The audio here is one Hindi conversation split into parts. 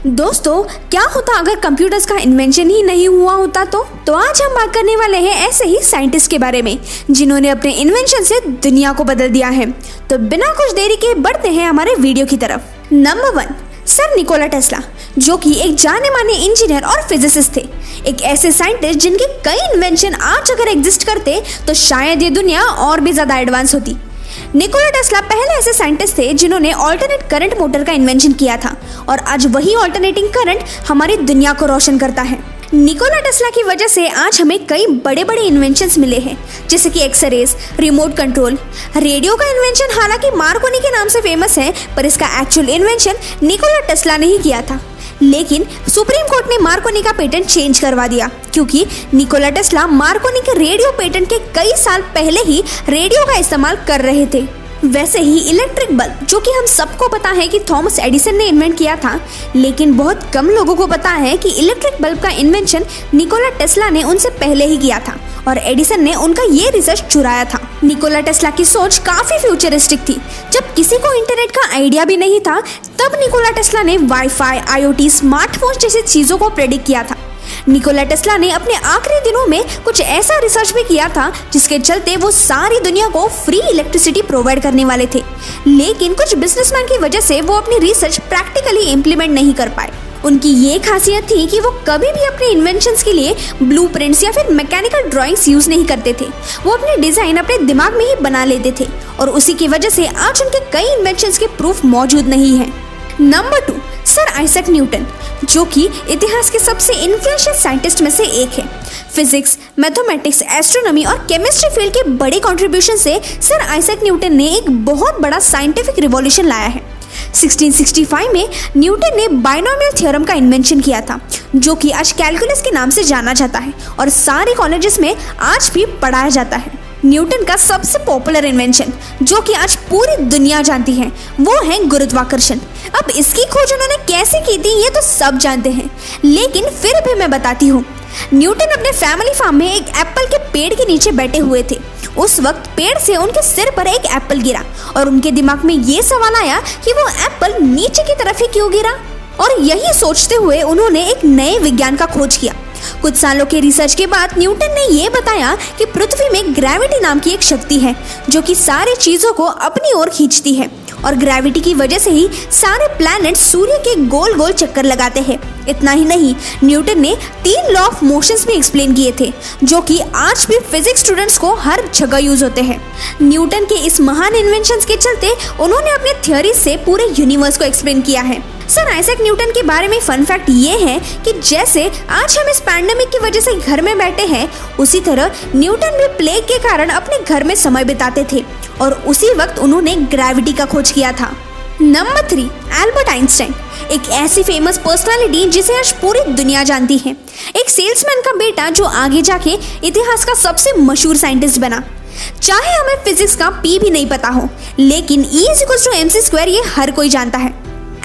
दोस्तों, क्या होता अगर कंप्यूटर्स का इन्वेंशन ही नहीं हुआ होता तो आज हम बात करने वाले हैं ऐसे ही साइंटिस्ट के बारे में जिन्होंने अपने इन्वेंशन से दुनिया को बदल दिया है। तो बिना कुछ देरी के बढ़ते हैं हमारे वीडियो की तरफ। नंबर 1, सर निकोला टेस्ला, जो कि एक जाने माने इंजीनियर और फिजिसिस्ट थे। एक ऐसे साइंटिस्ट जिनके कई इन्वेंशन आज अगर एग्जिस्ट करते तो शायद ये दुनिया और भी ज्यादा एडवांस होती। निकोला टेस्ला पहले ऐसे साइंटिस्ट थे जिन्होंने ऑल्टरनेट करंट मोटर का इन्वेंशन किया था और आज वही ऑल्टरनेटिंग करंट हमारी दुनिया को रोशन करता है। निकोला टेस्ला की वजह से आज हमें कई बड़े बड़े इन्वेंशंस मिले हैं, जैसे कि एक्सरेज, रिमोट कंट्रोल, रेडियो का इन्वेंशन हालांकि मार्कोनी के नाम से फेमस है, पर इसका एक्चुअल इन्वेंशन निकोला टेस्ला ने ही किया था। लेकिन सुप्रीम कोर्ट ने मार्कोनी का पेटेंट चेंज करवा दिया क्योंकि निकोला टेस्ला मार्कोनी के रेडियो पेटेंट के कई साल पहले ही रेडियो का इस्तेमाल कर रहे थे। वैसे ही इलेक्ट्रिक बल्ब, जो कि हम सबको पता है कि थॉमस एडिसन ने इन्वेंट किया था, लेकिन बहुत कम लोगों को पता है कि इलेक्ट्रिक बल्ब का इन्वेंशन निकोला टेस्ला ने उनसे पहले ही किया था और एडिसन ने उनका ये रिसर्च चुराया था। निकोला टेस्ला की सोच काफी फ्यूचरिस्टिक थी। जब किसी को इंटरनेट का आइडिया भी नहीं था, तब निकोला टेस्ला ने वाईफाई, IoT, स्मार्टफोन जैसी चीजों को प्रेडिक्ट किया था। निकोला टेस्ला ने अपने आखिरी दिनों में कुछ ऐसा रिसर्च भी किया था जिसके चलते वो सारी दुनिया को फ्री इलेक्ट्रिसिटी प्रोवाइड करने वाले थे, लेकिन कुछ बिजनेसमैन की वजह से वो अपनी रिसर्च प्रैक्टिकली इम्प्लीमेंट नहीं कर पाए। उनकी ये खासियत थी कि वो कभी भी अपने इन्वेंशंस के लिए ब्लूप्रिंट्स या फिर मैकेनिकल ड्राइंग्स यूज नहीं करते थे। वो अपने डिजाइन अपने दिमाग में ही बना लेते थे और उसी की वजह से आज उनके कई इन्वेंशंस के प्रूफ मौजूद नहीं है। नंबर 2, सर आइजैक न्यूटन, जो कि इतिहास के सबसे इन्फ्लुएंशियल साइंटिस्ट में से एक है। फिजिक्स, मैथमेटिक्स, एस्ट्रोनॉमी और केमिस्ट्री फील्ड के बड़े कंट्रीब्यूशन से सर आइजैक न्यूटन ने एक बहुत बड़ा साइंटिफिक रिवॉल्यूशन लाया है। 1665 में न्यूटन ने बाइनोमियल थ्योरम का इन्वेंशन किया था, जो कि आज कैलकुलस के नाम से जाना जाता है और सारे कॉलेजेस में आज भी पढ़ाया जाता है। न्यूटन का सबसे पॉपुलर इन्वेंशन, जो कि आज पूरी दुनिया जानती है, वो है गुरुत्वाकर्षण। अब इसकी खोज उन्होंने कैसे की थी ये तो सब जानते हैं, लेकिन फिर भी मैं बताती हूँ। न्यूटन अपने फैमिली फार्म में एक एप्पल के पेड़ के नीचे बैठे हुए थे। उस वक्त पेड़ से उनके सिर पर एक एप्पल गिरा और उनके दिमाग में ये सवाल आया कि वो एप्पल नीचे की तरफ ही क्यों गिरा, और यही सोचते हुए उन्होंने एक नए विज्ञान का खोज किया। कुछ सालों के रिसर्च के बाद न्यूटन ने ये बताया कि पृथ्वी में ग्रेविटी नाम की एक शक्ति है जो कि सारी चीजों को अपनी ओर खींचती है और ग्रेविटी की वजह से ही सारे प्लैनेट सूर्य के गोल गोल चक्कर लगाते हैं। इतना ही नहीं, न्यूटन ने 3 लॉ ऑफ मोशंस भी एक्सप्लेन किए थे, जो कि आज भी फिजिक्स स्टूडेंट्स को हर जगह यूज होते हैं। न्यूटन के इस महान इन्वेंशंस के चलते उन्होंने अपने थ्योरी से पूरे यूनिवर्स को एक्सप्लेन किया है। सर आइजैक न्यूटन के बारे में फन फैक्ट ये है कि जैसे आज हम इस पैंडेमिक की वजह से घर में बैठे हैं, उसी तरह न्यूटन भी प्लेग के कारण अपने घर में समय बिताते थे और उसी वक्त उन्होंने ग्रेविटी का खोज किया था। नंबर 3, एल्बर्ट आइंस्टाइन, एक ऐसी फेमस पर्सनालिटी जिसे आज पूरी दुनिया जानती है। एक सेल्समैन का बेटा जो आगे जाके इतिहास का सबसे मशहूर साइंटिस्ट बना। चाहे हमें फिजिक्स का P भी नहीं पता हो, लेकिन E=mc² ये हर कोई जानता है।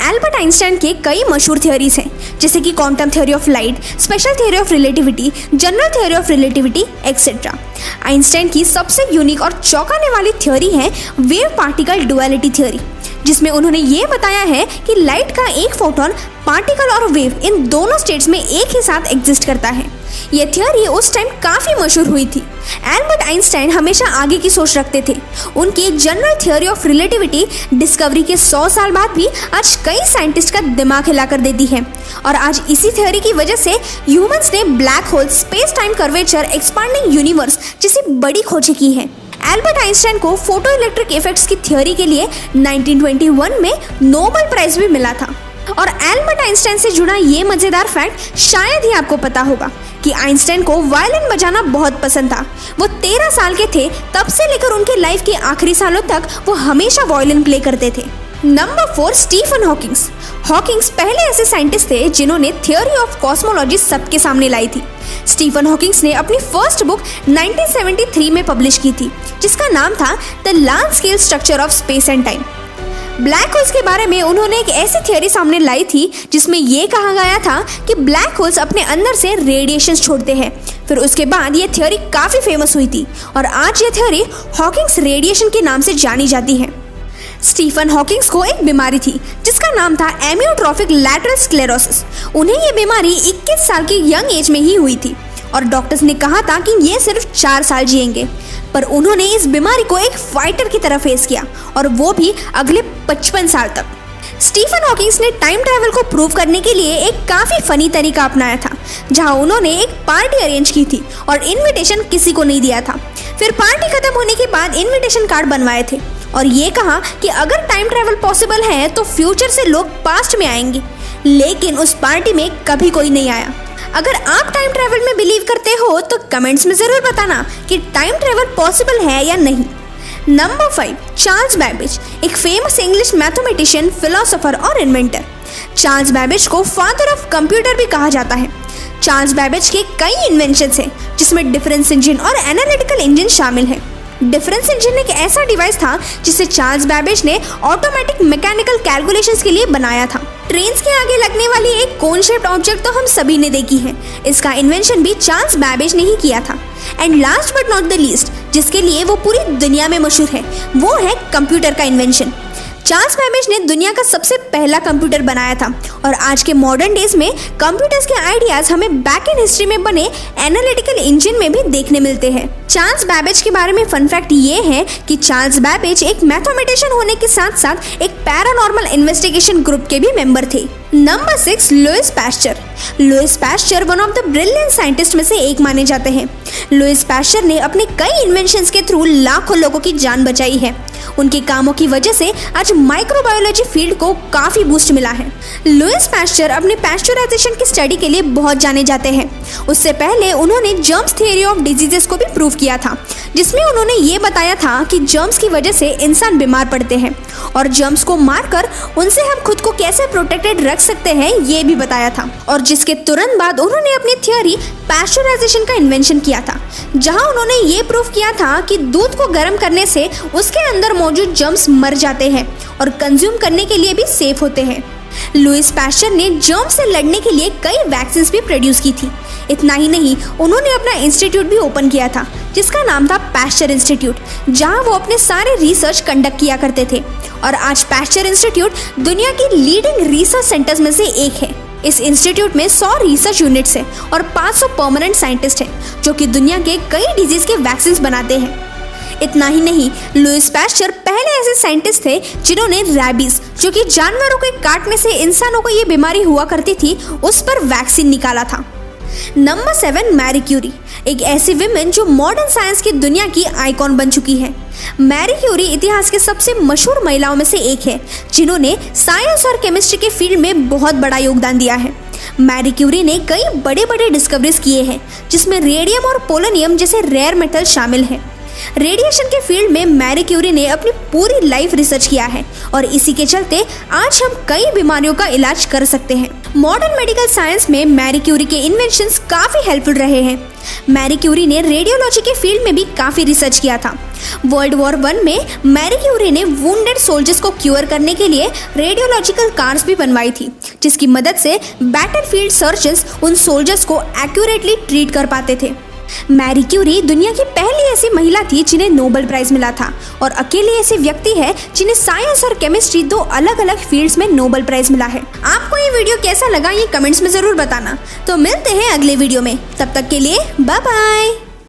एल्बर्ट आइंस्टाइन के कई मशहूर थ्योरीज हैं, जैसे कि quantum theory of light, special theory of relativity, general theory of relativity etcetera. Einstein की सबसे यूनिक और चौंकाने वाली थ्योरी है वेव पार्टिकल डुअलिटी थ्योरी, जिसमें उन्होंने ये बताया है कि लाइट का एक फोटोन, पार्टिकल और वेव इन दोनों स्टेट्स में एक ही साथ एग्जिस्ट करता है। यह थ्योरी उस टाइम काफी मशहूर हुई थी। एल्बर्ट आइंस्टाइन हमेशा आगे की सोच रखते थे। उनकी general theory of relativity discovery के 100 साल बाद भी आज कई साइंटिस्ट का दिमाग हिला कर देती है और आज इसी थ्योरी की वजह से ह्यूमंस ने black hole, space time curvature, expanding universe जैसी बड़ी खोजें की हैं। एल्बर्ट आइंस्टाइन को फोटो इलेक्ट्रिक इफेक्ट्स की थ्योरी के लिए 1921 में नोबेल प्राइज भी मिला था। और एल्बर्ट आइंस्टाइन से जुड़ा ये मजेदार फैक्ट शायद ही आपको पता होगा कि आइंस्टाइन को वायलिन बजाना बहुत पसंद था। वो 13 साल के थे तब से लेकर उनके लाइफ के आखिरी सालों तक वो हमेशा वायलिन प्ले करते थे। Number 4, Stephen Hawkins. हॉकिंग्स पहले ऐसे साइंटिस्ट थे जिन्होंने थ्योरी ऑफ कॉस्मोलॉजी सबके सामने लाई थी। स्टीफन हॉकिंग्स ने अपनी फर्स्ट बुक 1973 में पब्लिश की थी, जिसका नाम था the large scale structure of space and time. Black holes के बारे में उन्होंने एक ऐसी थ्योरी सामने लाई थी जिसमें ये कहा गया था कि ब्लैक होल्स अपने अंदर से रेडिएशन छोड़ते हैं। फिर उसके बाद ये थ्योरी काफी फेमस हुई थी और आज ये थ्योरी हॉकिंग्स रेडिएशन के नाम से जानी जाती है। स्टीफन हॉकिंग्स को एक बीमारी थी जिसका नाम था एमियोट्रोफिक लैटरल स्क्लेरोसिस। उन्हें ये बीमारी 21 साल की यंग एज में ही हुई थी और डॉक्टर्स ने कहा था कि ये सिर्फ 4 साल जिएंगे, पर उन्होंने इस बीमारी को एक फाइटर की तरह फेस किया और वो भी अगले 55 साल तक। स्टीफन हॉकिंग्स ने टाइम ट्रैवल को प्रूव करने के लिए एक काफी फनी तरीका अपनाया था, जहां उन्होंने एक पार्टी अरेंज की थी और इनविटेशन किसी को नहीं दिया था। फिर पार्टी खत्म होने के बाद इनविटेशन कार्ड बनवाए थे और ये कहा कि अगर टाइम ट्रैवल पॉसिबल है तो फ्यूचर से लोग पास्ट में आएंगे, लेकिन उस पार्टी में कभी कोई नहीं आया। अगर आप टाइम ट्रैवल में बिलीव करते हो तो कमेंट्स में जरूर बताना कि टाइम ट्रैवल पॉसिबल है या नहीं। नंबर 5, चार्ल्स बैबेज, एक फेमस इंग्लिश मैथमेटिशियन, फिलोसोफर और इन्वेंटर। चार्ल्स बैबेज को फादर ऑफ कंप्यूटर भी कहा जाता है। चार्ल्स बैबेज के कई इन्वेंशंस हैं जिसमें डिफरेंस इंजन और एनालिटिकल इंजन शामिल है। डिफरेंस इंजन एक ऐसा डिवाइस था जिसे चार्ल्स बैबेज ने ऑटोमेटिक मैकेनिकल कैलकुलेशंस के लिए बनाया था। ट्रेन्स के आगे लगने वाली एक कोन शेप्ड ऑब्जेक्ट तो हम सभी ने देखी है, इसका इन्वेंशन भी चार्ल्स बैबेज ने ही किया था। And last but not the least, जिसके लिए वो पूरी दुनिया में मशहूर है, वो है कंप्यूटर का इन्वेंशन। चार्ल्स बैबेज ने दुनिया का सबसे पहला कंप्यूटर बनाया था और आज के मॉडर्न डेज में कंप्यूटर्स के आइडियाज हमें बैक इन हिस्ट्री में बने एनालिटिकल इंजन में भी देखने मिलते हैं। चार्ल्स बैबेज के बारे में फन फैक्ट ये है कि चार्ल्स बैबेज एक मैथमेटिशियन होने के साथ साथ एक पैरानॉर्मल इन्वेस्टिगेशन ग्रुप के भी मेंबर थे। Number 6, Louis Pasteur. Louis Pasteur one of the brilliant scientist में से एक माने जाते हैं। लुइस पैस्चर ने अपने कई इन्वेंशंस के थ्रू लाखों लोगों की जान बचाई है। उनके कामों की वजह से आज माइक्रोबायोलॉजी फील्ड को काफी बूस्ट मिला है। लुइस पैस्चर अपने पैस्चराइजेशन की स्टडी के लिए बहुत जाने जाते हैं। उससे पहले उन्होंने जर्म्स थ्योरी ऑफ डिजीजेस को भी प्रूव किया था, जिसमें उन्होंने ये बताया था कि जर्म्स की वजह से इंसान बीमार पड़ते हैं और जर्म्स को मारकर उनसे हम खुद को कैसे प्रोटेक्टेड रख सकते हैं ये भी बताया था। और जिसके तुरंत बाद उन्होंने अपनी थ्योरी पैस्चराइजेशन का इन्वेंशन किया था, जहां उन्होंने ये प्रूव किया था कि दूध को गर्म करने से उसके अंदर मौजूद जर्म्स मर जाते हैं और कंज्यूम करने के लिए भी सेफ होते हैं। लुइस पैस्चर ने जर्म्स से लड़ने के लिए कई वैक्सीन्स भी प्रोड्यूस की थी। इतना ही नहीं, उन्होंने अपना इंस्टीट्यूट भी ओपन किया था जिसका नाम था पैस्चर इंस्टीट्यूट, जहां वो अपने सारे रिसर्च कंडक्ट किया करते थे। और आज पैस्चर इंस्टीट्यूट दुनिया की लीडिंग रिसर्च सेंटर्स में से एक है। इस इंस्टीट्यूट में 100 रिसर्च यूनिट्स हैं और 500 परमानेंट साइंटिस्ट हैं जो कि दुनिया के कई डिजीज के वैक्सीन्स बनाते हैं। इतना ही नहीं, लुइस पैस्चर पहले ऐसे साइंटिस्ट थे जिन्होंने रैबीज, जो कि जानवरों के काटने से इंसानों को ये बीमारी हुआ करती थी, उस पर वैक्सीन निकाला था। नंबर 7, मैरी क्यूरी, एक ऐसी विमेन जो मॉडर्न साइंस की दुनिया की आइकॉन बन चुकी है। मैरी क्यूरी इतिहास के सबसे मशहूर महिलाओं में से एक है जिन्होंने साइंस और केमिस्ट्री के फील्ड में बहुत बड़ा योगदान दिया है। मैरी क्यूरी ने कई बड़े बड़े डिस्कवरीज किए हैं, जिसमें रेडियम और पोलोनियम जैसे रेयर मेटल शामिल हैं। रेडिएशन के फील्ड में मैरी क्यूरी ने अपनी पूरी लाइफ रिसर्च किया है और इसी के चलते आज हम कई बीमारियों का इलाज कर सकते हैं। मॉडर्न मेडिकल साइंस में मैरी क्यूरी के इन्वेंशंस काफी हेल्पफुल रहे हैं। मैरी क्यूरी ने रेडियोलॉजी के फील्ड में भी काफी रिसर्च किया था। वर्ल्ड वॉर 1 में मैरी क्यूरी ने वुंडेड सोल्जर्स को क्योर करने के लिए रेडियोलॉजिकल कार्स भी बनवाई थी, जिसकी मदद से बैटलफील्ड सर्जन्स उन सोल्जर्स को एक्यूरेटली ट्रीट कर पाते थे। मैरी क्यूरी दुनिया की पहली ऐसी महिला थी जिन्हें नोबेल प्राइज मिला था और अकेले ऐसे व्यक्ति है जिन्हें साइंस और केमिस्ट्री 2 अलग अलग फील्ड्स में नोबेल प्राइज मिला है। आपको ये वीडियो कैसा लगा ये कमेंट्स में जरूर बताना। तो मिलते हैं अगले वीडियो में, तब तक के लिए बाय बाय।